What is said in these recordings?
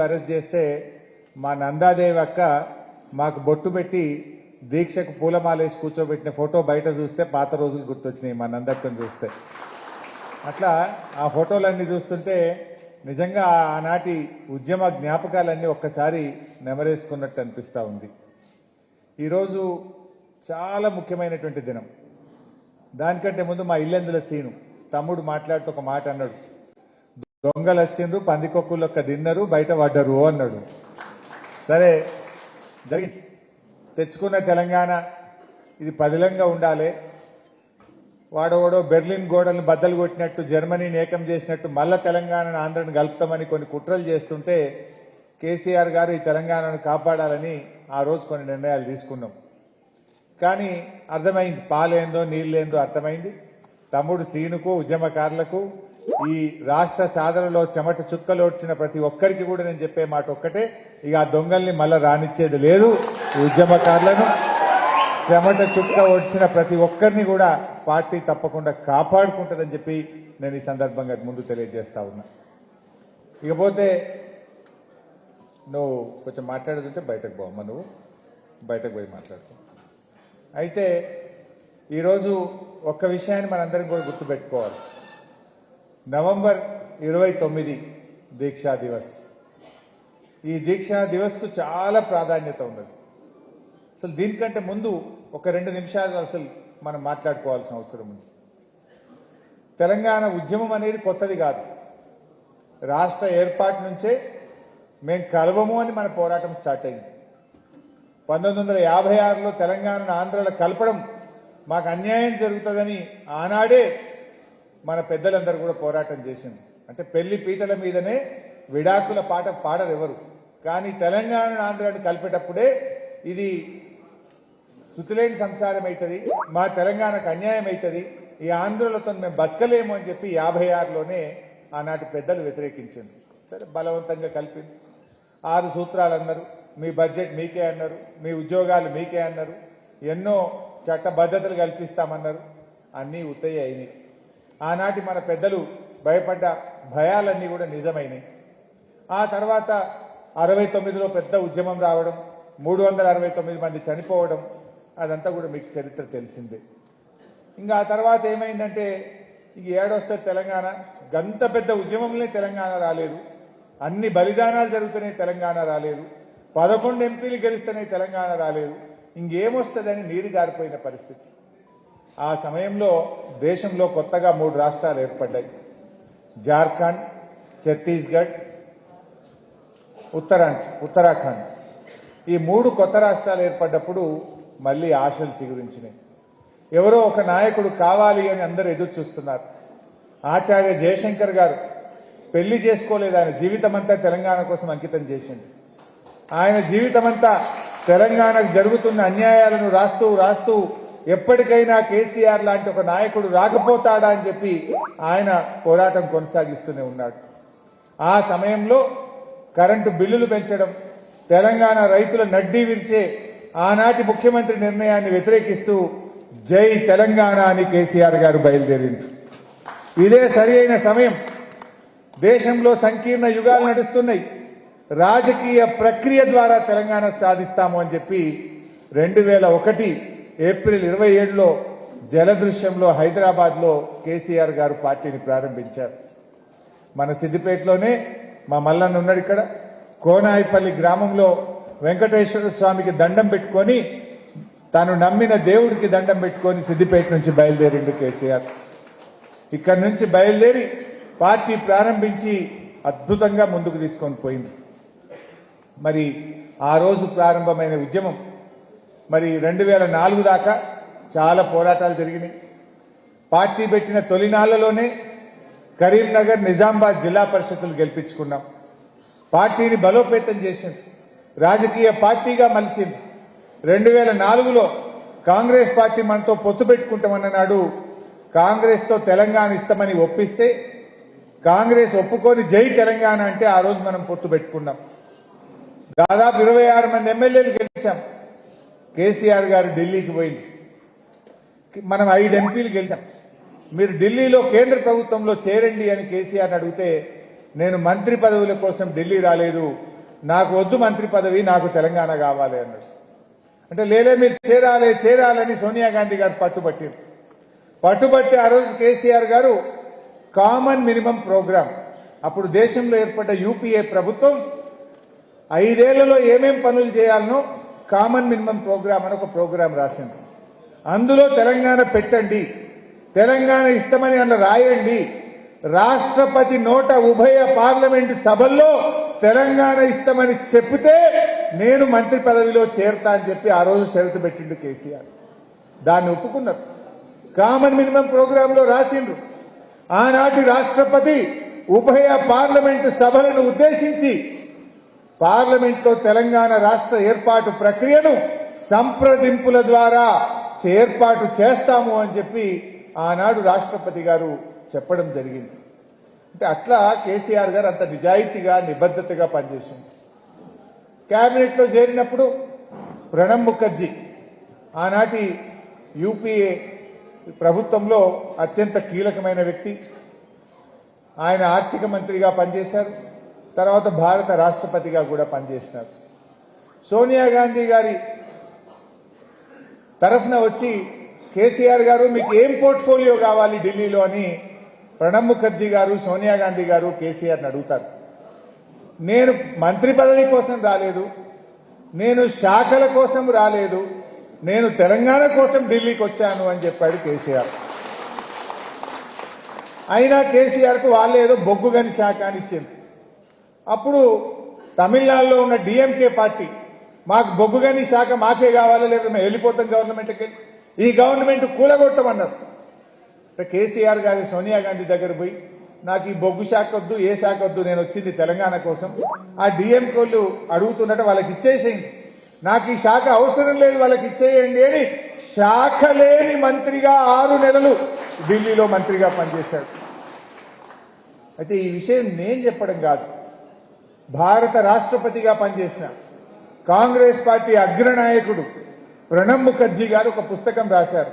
Arrest చేస్తే మా నందాదేవి అక్క మాకు బొట్టు పెట్టి దీక్షకు పూలమాలేసి కూర్చోబెట్టిన ఫోటో బయట చూస్తే పాత రోజులు గుర్తొచ్చినాయి మా నందక్కను చూస్తే. అట్లా ఆ ఫోటోలన్నీ చూస్తుంటే నిజంగా ఆనాటి ఉద్యమ జ్ఞాపకాలన్నీ ఒక్కసారి నెమరేసుకున్నట్టు అనిపిస్తూ ఉంది. ఈరోజు చాలా ముఖ్యమైనటువంటి దినం. దానికంటే ముందు మా ఇల్లెందుల సీను తమ్ముడు మాట్లాడుతూ ఒక మాట అన్నాడు, దొంగలు వచ్చిండ్రు పందికొక్కులొక్క తిన్నరు బయట పడ్డరు అన్నాడు. సరే జరిగింది, తెచ్చుకున్న తెలంగాణ ఇది పదిలంగా ఉండాలి. వాడోడో బెర్లిన్ గోడలను బద్దలు కొట్టినట్టు జర్మనీని ఏకం చేసినట్టు మళ్ళా తెలంగాణను ఆంధ్రను కలుపుతామని కొన్ని కుట్రలు చేస్తుంటే కేసీఆర్ గారు ఈ తెలంగాణను కాపాడాలని ఆ రోజు కొన్ని నిర్ణయాలు తీసుకున్నాం. కానీ అర్థమైంది, పాలేందో నీళ్ళేందో అర్థమైంది. తమ్ముడు సీనుకు ఉద్యమకారులకు ఈ రాష్ట్ర సాధనలో చెమట చుక్కలోడ్చిన ప్రతి ఒక్కరికి కూడా నేను చెప్పే మాట ఒక్కటే, ఇక ఆ దొంగల్ని మళ్ళా రానిచ్చేది లేదు. ఉద్యమకారులను చెమట చుక్క వచ్చిన ప్రతి ఒక్కరిని కూడా పార్టీ తప్పకుండా కాపాడుకుంటుందని చెప్పి నేను ఈ సందర్భంగా ముందు తెలియజేస్తా ఉన్నా. ఇకపోతే నువ్వు కొంచెం మాట్లాడుతుంటే బయటకు పోవమ్మా, నువ్వు బయటకు పోయి మాట్లాడుకో. అయితే ఈరోజు ఒక్క విషయాన్ని మనందరం కూడా గుర్తుపెట్టుకోవాలి. నవంబర్ 29 దీక్షా దివస్. ఈ దీక్షా దివస్కు చాలా ప్రాధాన్యత ఉన్నది. అసలు దీనికంటే ముందు ఒక 2 నిమిషాలు అసలు మనం మాట్లాడుకోవాల్సిన అవసరం ఉంది. తెలంగాణ ఉద్యమం అనేది కొత్తది కాదు. రాష్ట్ర ఏర్పాటు నుంచే మేము కలవము అని మన పోరాటం స్టార్ట్ అయింది. 1956లో తెలంగాణను ఆంధ్రలో కలపడం మాకు అన్యాయం జరుగుతుందని ఆనాడే మన పెద్దలందరూ కూడా పోరాటం చేసింది. అంటే పెళ్లి పీటల మీదనే విడాకుల పాట పాడరు ఎవరు, కానీ తెలంగాణను ఆంధ్రాన్ని కలిపేటప్పుడే ఇది శృతిలేని సంసారం అవుతుంది, మా తెలంగాణకు అన్యాయం అవుతుంది, ఈ ఆంధ్రులతో మేము బతకలేము అని చెప్పి 56లోనే ఆనాటి పెద్దలు వ్యతిరేకించింది. సరే బలవంతంగా కలిపింది. 6 సూత్రాలు అన్నారు, మీ బడ్జెట్ మీకే అన్నారు, మీ ఉద్యోగాలు మీకే అన్నారు, ఎన్నో చట్టబద్ధతలు కల్పిస్తామన్నారు. అన్నీ ఉత్తయ్య అయినాయి. ఆనాటి మన పెద్దలు భయపడ్డ భయాలన్నీ కూడా నిజమైనాయి. ఆ తర్వాత 69లో పెద్ద ఉద్యమం రావడం, 369 మంది చనిపోవడం, అదంతా కూడా మీకు చరిత్ర తెలిసిందే. ఇంకా ఆ తర్వాత ఏమైందంటే ఇక ఏడొస్తే తెలంగాణ, గంత పెద్ద ఉద్యమంలో తెలంగాణ రాలేదు, అన్ని బలిదానాలు జరుగుతున్నాయి తెలంగాణ రాలేదు, 11 ఎంపీలు గెలుస్తున్నాయి తెలంగాణ రాలేదు, ఇంకేమొస్తుందని నీరు గారిపోయిన పరిస్థితి. ఆ సమయంలో దేశంలో కొత్తగా 3 రాష్ట్రాలు ఏర్పడ్డాయి. జార్ఖండ్, ఛత్తీస్గఢ్, ఉత్తరాఖండ్. ఈ 3 కొత్త రాష్ట్రాలు ఏర్పడ్డప్పుడు మళ్లీ ఆశలు చిగురించినాయి. ఎవరో ఒక నాయకుడు కావాలి అని అందరూ ఎదురు చూస్తున్నారు. ఆచార్య జయశంకర్ గారు పెళ్లి చేసుకోలేదు, ఆయన జీవితమంతా తెలంగాణ కోసం అంకితం చేసింది. ఆయన జీవితమంతా తెలంగాణకు జరుగుతున్న అన్యాయాలను రాస్తూ ఎప్పటికైనా కేసీఆర్ లాంటి ఒక నాయకుడు రాకపోతాడా అని చెప్పి ఆయన పోరాటం కొనసాగిస్తూనే ఉన్నాడు. ఆ సమయంలో కరెంటు బిల్లులు పెంచడం, తెలంగాణ రైతుల నడ్డీ విరిచే ఆనాటి ముఖ్యమంత్రి నిర్ణయాన్ని వ్యతిరేకిస్తూ జై తెలంగాణ అని కేసీఆర్ గారు బయలుదేరింది. ఇదే సరి అయిన సమయం. దేశంలో సంకీర్ణ యుగాలు నడుస్తున్నాయి. రాజకీయ ప్రక్రియ ద్వారా తెలంగాణ సాధిస్తాము అని చెప్పి 2001 ఏప్రిల్ 27లో జలదృశ్యంలో హైదరాబాద్లో కేసీఆర్ గారు పార్టీని ప్రారంభించారు. మన సిద్దిపేటలోనే మా మల్లన్న ఉన్నాడు. ఇక్కడ కోనాయిపల్లి గ్రామంలో వెంకటేశ్వర స్వామికి దండం పెట్టుకొని, తాను నమ్మిన దేవుడికి దండం పెట్టుకొని సిద్దిపేట నుంచి బయలుదేరిండు కేసీఆర్. ఇక్కడి నుంచి బయలుదేరి పార్టీ ప్రారంభించి అద్భుతంగా ముందుకు తీసుకొని పోయింది. మరి ఆ రోజు ప్రారంభమైన ఉద్యమం మరి 2004 దాకా చాలా పోరాటాలు జరిగినాయి. పార్టీ పెట్టిన తొలినాళ్లలోనే కరీంనగర్, నిజామాబాద్ జిల్లా పరిషత్తులు గెలిపించుకున్నాం. పార్టీని బలోపేతం చేసింది, రాజకీయ పార్టీగా మలిచింది. 2004లో కాంగ్రెస్ పార్టీ మనతో పొత్తు పెట్టుకుంటామన్న నాడు కాంగ్రెస్తో తెలంగాణ ఇస్తామని ఒప్పిస్తే కాంగ్రెస్ ఒప్పుకొని జై తెలంగాణ అంటే ఆ రోజు మనం పొత్తు పెట్టుకున్నాం. దాదాపు 26 మంది ఎమ్మెల్యేలు గెలిచాం. కేసీఆర్ గారు ఢిల్లీకి పోయింది, మనం 5 ఎంపీలు గెలిచాం. మీరు ఢిల్లీలో కేంద్ర ప్రభుత్వంలో చేరండి అని కేసీఆర్ అడిగితే నేను మంత్రి పదవుల కోసం ఢిల్లీ రాలేదు, నాకు వద్దు మంత్రి పదవి, నాకు తెలంగాణ కావాలి అన్నాడు. అంటే లేలే మీరు చేరాలని సోనియా గాంధీ గారు పట్టుబట్టి ఆ రోజు కేసీఆర్ గారు కామన్ మినిమం ప్రోగ్రామ్, అప్పుడు దేశంలో ఏర్పడ్డ యూపీఏ ప్రభుత్వం 5 ఏళ్లలో ఏమేం పనులు చేయాలనో కామన్ మినిమం ప్రోగ్రామ్ అని ఒక ప్రోగ్రాం రాసింది. అందులో తెలంగాణ పెట్టండి, తెలంగాణ ఇష్టమని అన్న రాయండి, రాష్ట్రపతి నోట ఉభయ పార్లమెంటు సభల్లో తెలంగాణ ఇష్టమని చెప్తే నేను మంత్రి పదవిలో చేరతా అని చెప్పి ఆ రోజు షరతు పెట్టిండు కేసీఆర్. దాన్ని ఒప్పుకున్నారు. కామన్ మినిమం ప్రోగ్రాంలో రాసిండ్రు. ఆనాటి రాష్ట్రపతి ఉభయ పార్లమెంటు సభలను ఉద్దేశించి పార్లమెంట్లో తెలంగాణ రాష్ట్ర ఏర్పాటు ప్రక్రియను సంప్రదింపుల ద్వారా ఏర్పాటు చేస్తాము అని చెప్పి ఆనాడు రాష్ట్రపతి గారు చెప్పడం జరిగింది. అంటే అట్లా కేసీఆర్ గారు అంత నిజాయితీగా నిబద్ధతగా పనిచేసింది. కేబినెట్లో చేరినప్పుడు ప్రణబ్ ముఖర్జీ ఆనాటి యూపీఏ ప్రభుత్వంలో అత్యంత కీలకమైన వ్యక్తి. ఆయన ఆర్థిక మంత్రిగా పనిచేశారు. తర్వాత భారత రాష్ట్రపతిగా కూడా పనిచేసినారు. సోనియా గాంధీ గారి తరఫున వచ్చి కేసీఆర్ గారు మీకు ఏం పోర్ట్ఫోలియో కావాలి ఢిల్లీలో అని ప్రణబ్ ముఖర్జీ గారు సోనియా గాంధీ గారు కేసీఆర్ని అడుగుతారు. నేను మంత్రి పదవి కోసం రాలేదు, నేను శాఖల కోసం రాలేదు, నేను తెలంగాణ కోసం ఢిల్లీకి వచ్చాను అని చెప్పాడు కేసీఆర్. అయినా కేసీఆర్కు వాళ్ళే ఏదో బొగ్గుగని శాఖ అని ఇచ్చింది. అప్పుడు తమిళనాడులో ఉన్న డిఎంకే పార్టీ మాకు బొగ్గుగని శాఖ మాకే కావాలి, లేదా మేము వెళ్ళిపోతాం గవర్నమెంట్కి, ఈ గవర్నమెంట్ కూలగొట్టమన్నారు. కేసీఆర్ గారి సోనియా గాంధీ దగ్గర పోయి నాకు ఈ బొగ్గు శాఖ వద్దు, ఏ శాఖ వద్దు, నేను వచ్చింది తెలంగాణ కోసం. ఆ డిఎంకోళ్ళు అడుగుతున్నట్టు వాళ్ళకి ఇచ్చేసేయండి, నాకు ఈ శాఖ అవసరం లేదు, వాళ్ళకి ఇచ్చేయండి అని శాఖ లేని మంత్రిగా 6 నెలలు ఢిల్లీలో మంత్రిగా పనిచేశాడు. అయితే ఈ విషయం నేను చెప్పడం కాదు, భారత రాష్ట్రపతిగా పనిచేసిన కాంగ్రెస్ పార్టీ అగ్రనాయకుడు ప్రణబ్ ముఖర్జీ గారు ఒక పుస్తకం రాశారు.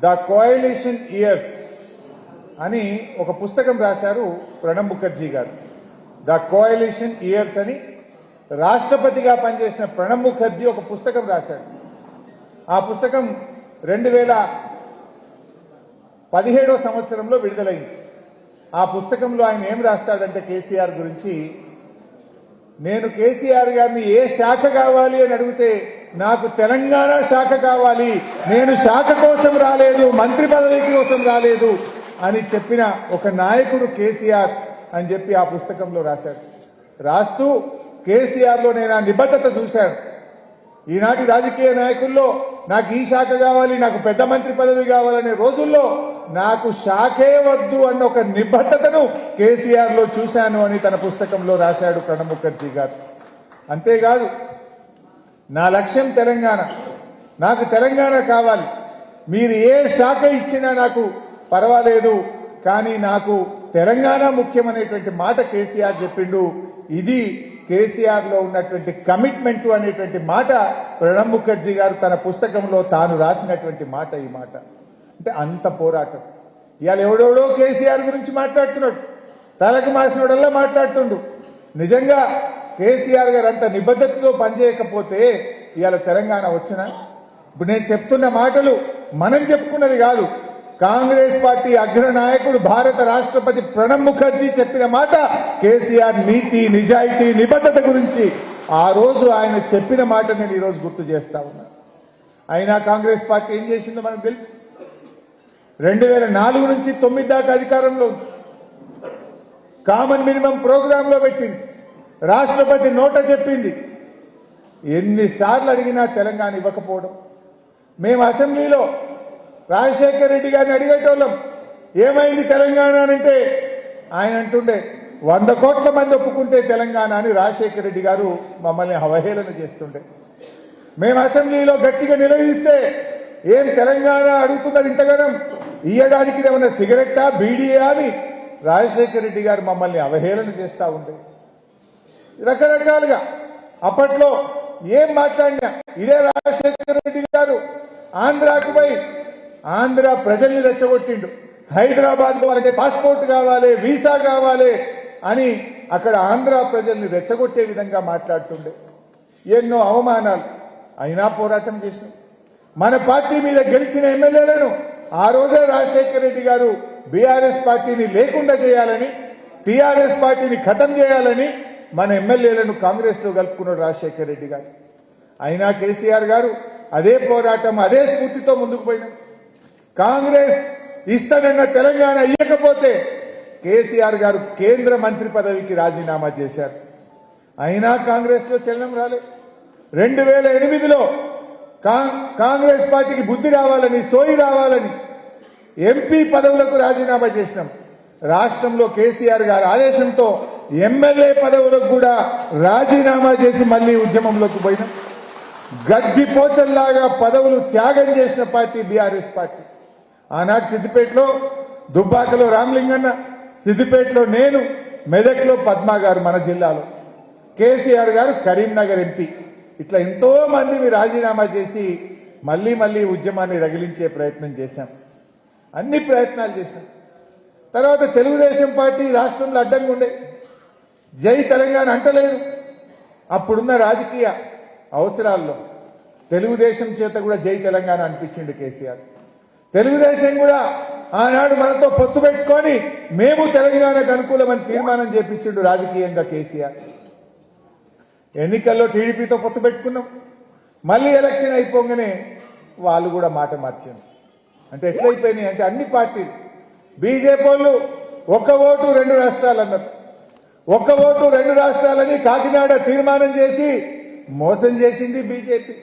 ద కోయలిషన్ ఇయర్స్ అని ఒక పుస్తకం రాశారు ప్రణబ్ ముఖర్జీ గారు. ద కోయలిషన్ ఇయర్స్ అని రాష్ట్రపతిగా పనిచేసిన ప్రణబ్ ముఖర్జీ ఒక పుస్తకం రాశాడు. ఆ పుస్తకం 2017 సంవత్సరంలో విడుదలైంది. ఆ పుస్తకంలో ఆయన ఏం రాస్తాడంటే కేసీఆర్ గురించి, నేను కేసీఆర్ గారిని ఏ శాఖ కావాలి అని అడిగితే నాకు తెలంగాణ శాఖ కావాలి, నేను శాఖ కోసం రాలేదు, మంత్రి పదవి కోసం రాలేదు అని చెప్పిన ఒక నాయకుడు కేసీఆర్ అని చెప్పి ఆ పుస్తకంలో రాశాడు. రాస్తూ కేసీఆర్లో నేను ఆ నిబద్ధత చూశాను. ఈనాటి రాజకీయ నాయకుల్లో నాకు ఈ శాఖ కావాలి, నాకు పెద్ద మంత్రి పదవి కావాలనే రోజుల్లో నాకు శాఖే వద్దు అన్న ఒక నిబద్ధతను కేసీఆర్ లో చూశాను అని తన పుస్తకంలో రాశాడు ప్రణబ్ ముఖర్జీ గారు. అంతేకాదు, నా లక్ష్యం తెలంగాణ, నాకు తెలంగాణ కావాలి, మీరు ఏ శాఖ ఇచ్చినా నాకు పర్వాలేదు, కానీ నాకు తెలంగాణ ముఖ్యమనేటువంటి మాట కేసీఆర్ చెప్పిండు. ఇది కేసీఆర్ లో ఉన్నటువంటి కమిట్మెంట్ అనేటువంటి మాట ప్రణబ్ ముఖర్జీ గారు తన పుస్తకంలో తాను రాసినటువంటి మాట. ఈ మాట అంటే అంత పోరాటం. ఇవాళ ఎవడెవడో కేసీఆర్ గురించి మాట్లాడుతున్నాడు, తలకు మాసినోడల్లా మాట్లాడుతుండు. నిజంగా కేసీఆర్ గారు అంత నిబద్ధతతో పనిచేయకపోతే ఇవాళ తెలంగాణ వచ్చినా? ఇప్పుడు నేను చెప్తున్న మాటలు మనం చెప్పుకున్నది కాదు, కాంగ్రెస్ పార్టీ అగ్రనాయకుడు భారత రాష్ట్రపతి ప్రణబ్ ముఖర్జీ చెప్పిన మాట. కేసీఆర్ నీతి, నిజాయితీ, నిబద్ధత గురించి ఆ రోజు ఆయన చెప్పిన మాట నేను ఈరోజు గుర్తు చేస్తా ఉన్నా. అయినా కాంగ్రెస్ పార్టీ ఏం చేసిందో మనకు తెలుసు. 2004 నుంచి 9 దాకా అధికారంలో ఉంది. కామన్ మినిమం ప్రోగ్రాంలో పెట్టింది, రాష్ట్రపతి నోట చెప్పింది. ఎన్నిసార్లు అడిగినా తెలంగాణ ఇవ్వకపోవడం. మేము అసెంబ్లీలో రాజశేఖర్ రెడ్డి గారిని అడిగేటోళ్ళం, ఏమైంది తెలంగాణ అంటే ఆయన అంటుండే 100 కోట్ల మంది ఒప్పుకుంటే తెలంగాణ అని రాజశేఖర్ రెడ్డి గారు మమ్మల్ని అవహేళన చేస్తుండే. మేము అసెంబ్లీలో గట్టిగా నిలదీస్తే ఏం తెలంగాణ అడుగుతున్నది ఇంతగానం, ఇయ్యడానికి ఏమన్నా సిగరెట్టా, బీడీయా అని రాజశేఖర్ రెడ్డి గారు మమ్మల్ని అవహేళన చేస్తూ ఉండే. రకరకాలుగా అప్పట్లో ఏం మాట్లాడినా ఇదే రాజశేఖర్ రెడ్డి గారు ఆంధ్రాకు పోయి ఆంధ్ర ప్రజల్ని రెచ్చగొట్టిండు. హైదరాబాద్ వాళ్ళకి పాస్పోర్ట్ కావాలి, వీసా కావాలి అని అక్కడ ఆంధ్ర ప్రజల్ని రెచ్చగొట్టే విధంగా మాట్లాడుతుండే. ఎన్నో అవమానాలు అయినా పోరాటం చేసినాం. మన పార్టీ మీద గెలిచిన ఎమ్మెల్యేలను ఆ రోజే రాజశేఖర రెడ్డి గారు బీఆర్ఎస్ పార్టీని లేకుండా చేయాలని, టీఆర్ఎస్ పార్టీని ఖతం చేయాలని మన ఎమ్మెల్యేలను కాంగ్రెస్ లో కలుపుకున్నాడు రాజశేఖర రెడ్డి గారు. అయినా కేసీఆర్ గారు అదే పోరాటం, అదే స్ఫూర్తితో ముందుకు పోయినాం. కాంగ్రెస్ ఇస్తానన్న తెలంగాణ ఇవ్వకపోతే కేసీఆర్ గారు కేంద్ర మంత్రి పదవికి రాజీనామా చేశారు. అయినా కాంగ్రెస్ లో చలనం రాలేదు. 2008లో కాంగ్రెస్ పార్టీకి బుద్ధి రావాలని, సోయి రావాలని ఎంపీ పదవులకు రాజీనామా చేసినాం. రాష్ట్రంలో కేసీఆర్ గారి ఆదేశంతో ఎమ్మెల్యే పదవులకు కూడా రాజీనామా చేసి మళ్లీ ఉద్యమంలోకి పోయినాం. గడ్డి పోచల్లాగా పదవులు త్యాగం చేసిన పార్టీ బీఆర్ఎస్ పార్టీ. ఆనాడు సిద్దిపేటలో దుబ్బాకలో రామలింగన్న, సిద్దిపేటలో నేను, మెదక్లో పద్మా గారు మన జిల్లాలో, కేసీఆర్ గారు కరీంనగర్ ఎంపీ. ఇట్లా ఎంతో మంది రాజీనామా చేసి మళ్లీ ఉద్యమాన్ని రగిలించే ప్రయత్నం చేశాం. అన్ని ప్రయత్నాలు చేసినాం. తర్వాత తెలుగుదేశం పార్టీ రాష్ట్రంలో అడ్డంగా ఉండే, జై తెలంగాణ అంటలేదు. అప్పుడున్న రాజకీయ అవసరాల్లో తెలుగుదేశం చేత కూడా జై తెలంగాణ అనిపించింది కేసీఆర్. తెలుగుదేశం కూడా ఆనాడు మనతో పొత్తు పెట్టుకొని మేము తెలంగాణకు అనుకూలమని తీర్మానం చేపించిండు రాజకీయంగా కేసీఆర్. ఎన్నికల్లో టీడీపీతో పొత్తు పెట్టుకున్నాం. మళ్లీ ఎలక్షన్ అయిపోగానే వాళ్ళు కూడా మాట మార్చారు. అంటే ఎట్లయిపోయినాయి అంటే అన్ని పార్టీలు, బీజేపీ వాళ్ళు ఒక్క ఓటు 2 రాష్ట్రాలు అన్నారు. ఒక్క ఓటు 2 రాష్ట్రాలని కాకినాడ తీర్మానం చేసి మోసం చేసింది బీజేపీ.